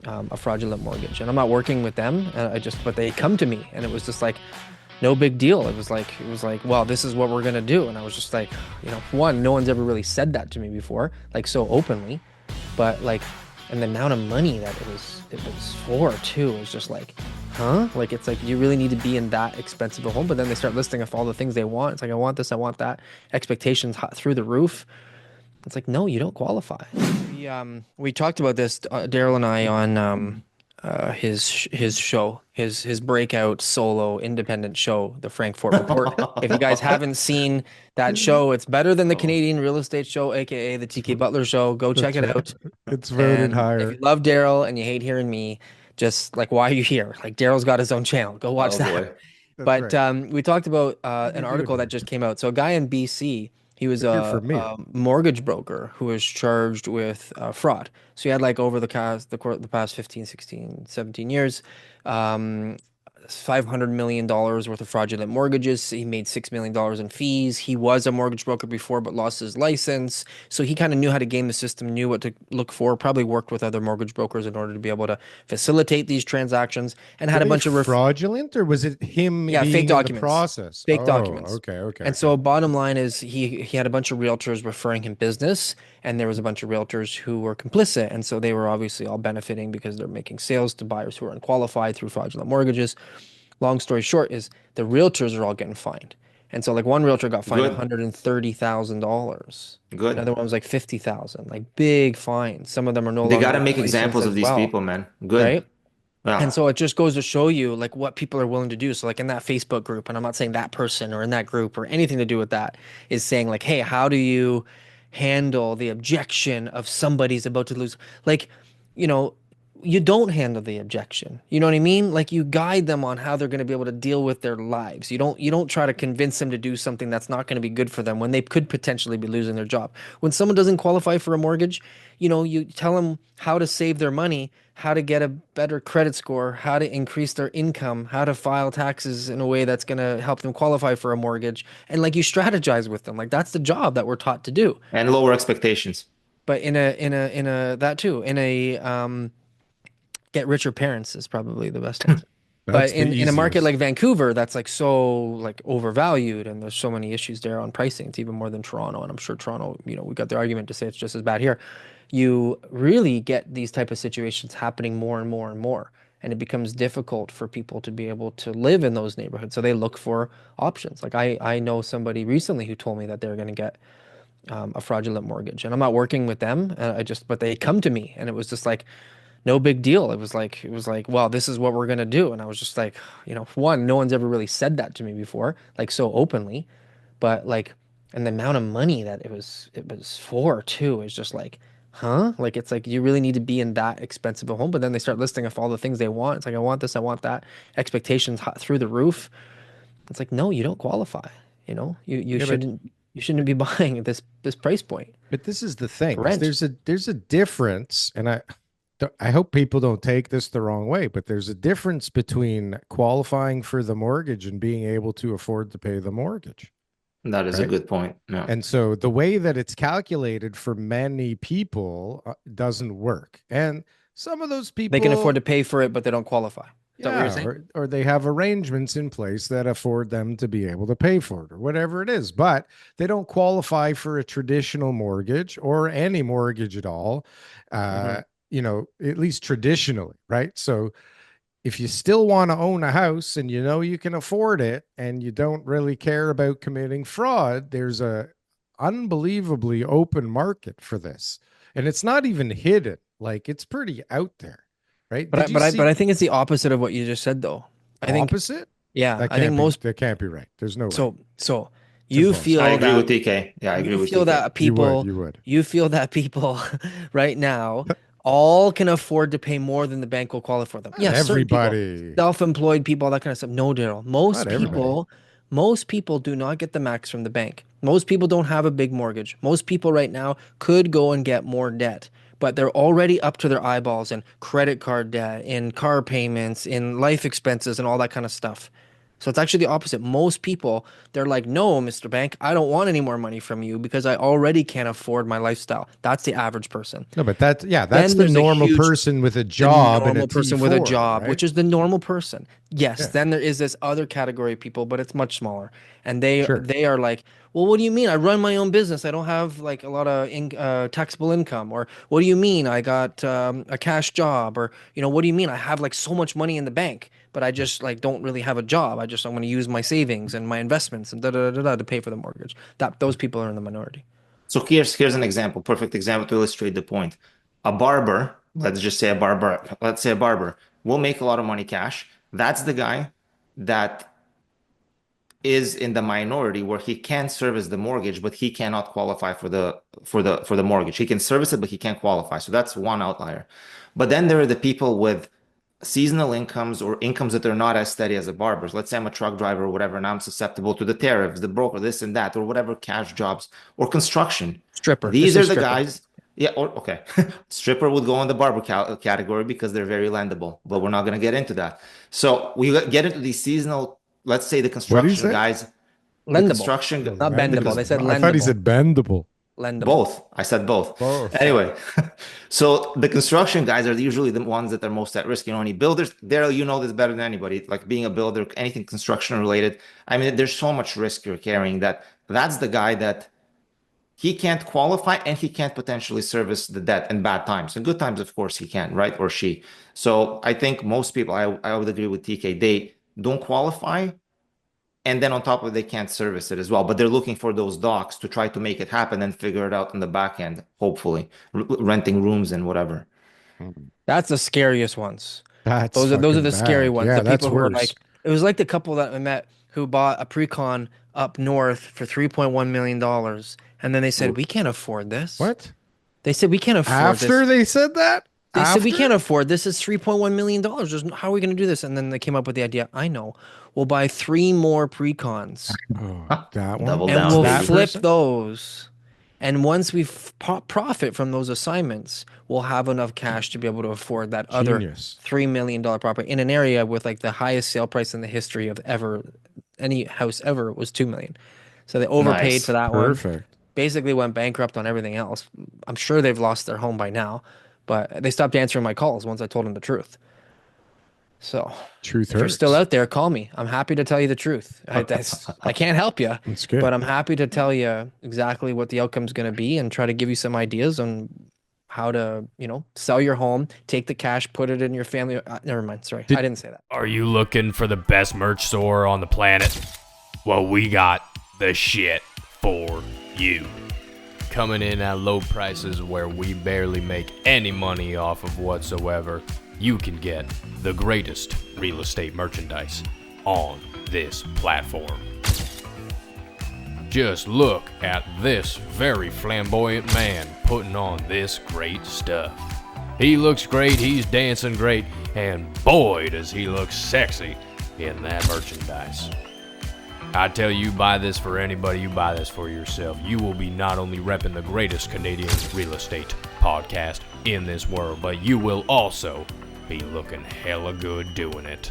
a fraudulent mortgage. And I'm not working with them. But they come to me and it was just like, no big deal. It was like, well, this is what we're gonna do. And I was just like, one, no one's ever really said that to me before, like so openly. But like, and the amount of money that it was for too is just like, huh? Like it's like you really need to be in that expensive a home. But then they start listing off all the things they want. It's like, I want this, I want that. Expectations through the roof. It's like, no, you don't qualify. We talked about this, Darryl and I, on his show, his breakout solo independent show, the Frankfort Report. If you guys haven't seen that show, it's better than the Oh, Canadian Real Estate Show, aka the it's, TK Butler Show. Go check that's it right. out. It's voted And if you higher. love Darryl and you hate hearing me, just like, why are you here? Like Daryl's got his own channel. Go watch Oh that. boy. That's But right. we talked about What are an you doing article that here? just came out. So a guy in BC, he was You're here for me. a mortgage broker who was charged with fraud. So he had like over the past 15, 16, 17 years, um, $500 million worth of fraudulent mortgages. He made $6 million in fees. He was a mortgage broker before, but lost his license. So he kind of knew how to game the system, knew what to look for, probably worked with other mortgage brokers in order to be able to facilitate these transactions and Were had a they bunch of fraudulent or was it him yeah, fake being in the documents. process? Fake Oh, documents. okay, okay, And okay. so bottom line is he had a bunch of realtors referring him business, and there was a bunch of realtors who were complicit. And so they were obviously all benefiting because they're making sales to buyers who are unqualified through fraudulent mortgages. Long story short is the realtors are all getting fined. And so like one realtor got fined Good, $130,000. good. Another one was like 50,000, like big fines. Some of them are no They longer gotta even make licensed examples of as these well, people, man. Good. right? And Yeah. so it just goes to show you like what people are willing to do. So like in that Facebook group, and I'm not saying that person or in that group or anything to do with that, is saying like, hey, how do you handle the objection of somebody's about to lose? Like, you know, you don't handle the objection. You know what I mean? Like you guide them on how they're going to be able to deal with their lives. You don't try to convince them to do something that's not going to be good for them when they could potentially be losing their job. When someone doesn't qualify for a mortgage, you tell them how to save their money, how to get a better credit score, how to increase their income, how to file taxes in a way that's going to help them qualify for a mortgage. And like you strategize with them. Like that's the job that we're taught to do. And lower expectations. But that too, in a get richer parents is probably the best answer. But That's the in a market like easiest. Vancouver, that's like so like overvalued and there's so many issues there on pricing. It's even more than Toronto. And I'm sure Toronto, we got the argument to say it's just as bad here. You really get these type of situations happening more and more and more. And it becomes difficult for people to be able to live in those neighborhoods. So they look for options. Like I know somebody recently who told me that they're going to get a fraudulent mortgage. And I'm not working with them. But they come to me and it was just like, no big deal. It was like, well, this is what we're gonna do. And I was just like, one, no one's ever really said that to me before, like so openly. But like, and the amount of money that it was for too is just like, huh? Like it's like you really need to be in that expensive a home. But then they start listing off all the things they want. It's like, I want this, I want that. Expectations through the roof. It's like, no, you don't qualify. You Yeah, but shouldn't be buying at this price point this is the thing for is rent. there's a difference, and I hope people don't take this the wrong way, but there's a difference between qualifying for the mortgage and being able to afford to pay the mortgage, That is a right? good point. Yeah. And so the way that it's calculated for many people doesn't work. And some of those They can afford people, to pay for it, but they don't qualify. Is that what you're yeah, saying? or they have arrangements in place that afford them to be able to pay for it or whatever it is, but they don't qualify for a traditional mortgage or any mortgage at all. Hmm. Uh, at least traditionally, right? So if you still want to own a house and you know you can afford it and you don't really care about committing fraud, there's a unbelievably open market for this. And it's not even hidden. Like it's pretty out there, right? But I, Did you but I, but see I think it's the opposite of what you just said, though. I think, opposite? yeah, That I think can't be most. that can't be right. There's no way. So It's you impossible. impossible. feel I that agree with TK. Yeah, I agree you with feel TK. that You would, people, you would. you feel that people right now all can afford to pay more than the bank will qualify for them. Not Yes, certain people, everybody. self-employed people, all that kind of stuff. No, Daryl. Not everybody. Most people do not get the max from the bank. Most people don't have a big mortgage. Most people right now could go and get more debt, but they're already up to their eyeballs in credit card debt, in car payments, in life expenses, and all that kind of stuff. So it's actually the opposite. Most people, they're like, no, Mr. Bank, I don't want any more money from you because I already can't afford my lifestyle. That's the average person. No, but that's Then the there's a normal huge, person with a the job and a normal person with a T4, job, right? which is the normal person. Yes, Yeah, then there is this other category of people, but it's much smaller. And they sure. they are like, well, what do you mean? I run my own business. I don't have like a lot of taxable income. Or what do you mean? I got a cash job. Or what do you mean? I have like so much money in the bank, but I just like don't really have a job. I'm going to use my savings and my investments and da da da da to pay for the mortgage. Those people are in the minority. So here's an example, perfect example to illustrate the point. A barber, let's say a barber will make a lot of money cash. That's the guy that is in the minority where he can service the mortgage, but he cannot qualify for the mortgage. He can service it, but he can't qualify. So that's one outlier. But then there are the people with seasonal incomes or incomes that are not as steady as a barber's. Let's say I'm a truck driver or whatever, and I'm susceptible to the tariffs, the broker, this and that, or whatever cash jobs or construction. Stripper. Just These say are the stripper. guys. Yeah, okay. Stripper would go in the barber category because they're very lendable, but we're not going to get into that. So we get into these seasonal, let's say the What do you construction say? guys, the Lendable, construction, not bendable. They said I thought he lendable. said bendable. Lendable. both. I said both. Both. Anyway, so the construction guys are usually the ones that are most at risk. Any builders, Darryl, you know this better than anybody. Like being a builder, anything construction related. I mean, there's so much risk you're carrying that's the guy that he can't qualify and he can't potentially service the debt in bad times. In good times, of course, he can, right? Or she. So I think most people, I would agree with TK, they don't qualify. And then on top of it, they can't service it as well. But they're looking for those docs to try to make it happen and figure it out in the back end, hopefully, renting rooms and whatever. That's the scariest ones. That's Those are fucking the scary bad. ones. Yeah, The that's people who are worse. like, it was like the couple that I met who bought a pre-con up north for $3.1 million. And then they said, we can't afford this. What? They said, we can't afford After this. they said that? They said, we After? can't afford this. It's $3.1 million. How are we going to do this? And then they came up with the idea, I know, we'll buy 3 more pre-cons Oh, that one? Double and down, we'll baby. flip person? those. And once we profit from those assignments, we'll have enough cash to be able to afford that other Genius. $3 million property in an area with like the highest sale price in the history of any house ever was 2 million. So they overpaid Nice. for that one. Perfect. Basically went bankrupt on everything else. I'm sure they've lost their home by now, but they stopped answering my calls once I told them the truth. So Truth if you're hurts. still out there, call me. I'm happy to tell you the truth. I can't help you, That's good. but I'm happy to tell you exactly what the outcome's going to be and try to give you some ideas on how to, sell your home, take the cash, put it in your family. Never mind. Sorry. I didn't say that. Are you looking for the best merch store on the planet? Well, we got the shit for you. Coming in at low prices where we barely make any money off of whatsoever, you can get the greatest real estate merchandise on this platform. Just look at this very flamboyant man putting on this great stuff. He looks great, he's dancing great, and boy does he look sexy in that merchandise. I tell you, buy this for anybody, you buy this for yourself. You will be not only repping the greatest Canadian real estate podcast in this world, but you will also be looking hella good doing it.